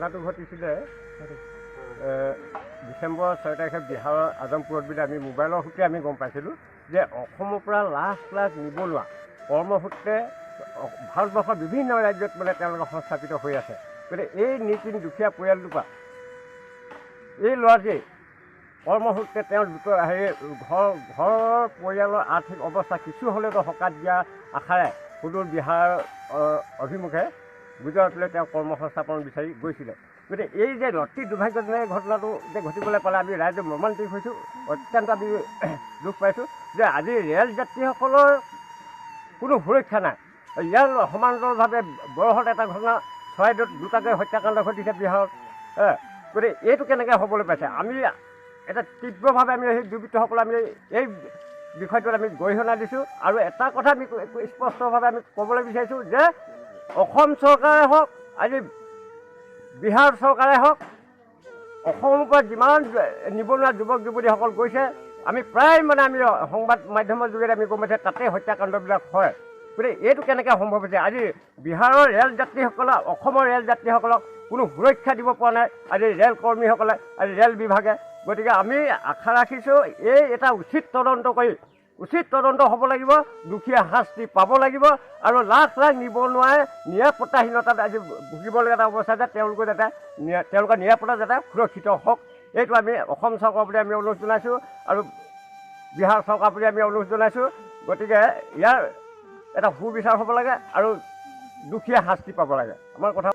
ঘটনাটো ঘটিছিলে ডিচেম্বৰ 6 তাৰিখে বিহাৰৰ আজমপুৰত বুলি আমি মোবাইলৰ সূত্ৰে আমি গম পাইছিলোঁ যে অসমৰ পৰা লাখ লাখ নিবনুৱা কৰ্মসূত্ৰে ভাৰতবৰ্ষৰ বিভিন্ন ৰাজ্যত মানে তেওঁলোকে সংস্থাপিত হৈ আছে। গতিকে এই নীতিন দুখীয়া পৰিয়ালটোৰ পৰা এই ল'ৰাটোৱে কৰ্মসূত্ৰে তেওঁৰ ঘৰৰ পৰিয়ালৰ আৰ্থিক অৱস্থা কিছু হ'লেতো সকাহ দিয়া আশাৰে সুদূৰ বিহাৰ অভিমুখে গুজৰাট পেলাই তেওঁ কৰ্মসংস্থাপন বিচাৰি গৈছিলে। গতিকে এই যে অতি দুৰ্ভাগ্যজনক ঘটনাটো যে ঘটিবলৈ পালে আমি ৰাইজে মৰ্মান্তিক হৈছোঁ, অত্যন্ত আমি দুখ পাইছোঁ যে আজি ৰেল যাত্ৰীসকলৰ কোনো সুৰক্ষা নাই। ইয়াৰ সমান্তৰালভাৱে বৰহত এটা ঘটনা চৰাইদেউত দুটাকৈ হত্যাকাণ্ড ঘটিছে বিহাৰত। গতিকে এইটো কেনেকৈ হ'বলৈ পাইছে? আমি এটা তীব্ৰভাৱে আমি সেই দুৰ্বৃত্তসকলে আমি এই বিষয়টোত আমি গৰিহণা দিছোঁ আৰু এটা কথা আমি স্পষ্টভাৱে আমি ক'বলৈ বিচাৰিছোঁ যে অসম চৰকাৰে হওক আজি বিহাৰ চৰকাৰে হওক অসমৰ পৰা যিমান নিবনুৱা যুৱক যুৱতীসকল গৈছে আমি প্ৰায় মানে আমি সংবাদ মাধ্যমৰ যোগেদি আমি গম পাইছোঁ তাতে হত্যাকাণ্ডবিলাক হয়। গতিকে এইটো কেনেকৈ সম্ভৱ হৈছে? আজি বিহাৰৰ ৰেল যাত্ৰীসকলে অসমৰ ৰেল যাত্ৰীসকলক কোনো সুৰক্ষা দিব পৰা নাই আজি ৰেল কৰ্মীসকলে, আজি ৰেল বিভাগে। গতিকে আমি আশা ৰাখিছোঁ এটা উচিত তদন্ত কৰি উচিত তদন্ত হ'ব লাগিব, দুখীয়া শাস্তি পাব লাগিব আৰু লাখ লাখ নিবনুৱাই নিৰাপত্তাহীনতাত আজি ভুগিবলগীয়া এটা অৱস্থা যে তেওঁলোকৰ নিৰাপত্তা যাতে সুৰক্ষিত হওক, এইটো আমি অসম চৰকাৰৰ প্ৰতি আমি অনুৰোধ জনাইছোঁ আৰু বিহাৰ চৰকাৰৰ প্ৰতি আমি অনুৰোধ জনাইছোঁ। গতিকে ইয়াৰ এটা সুবিচাৰ হ'ব লাগে আৰু দুখীয়া শাস্তি পাব লাগে। আমাৰ কথা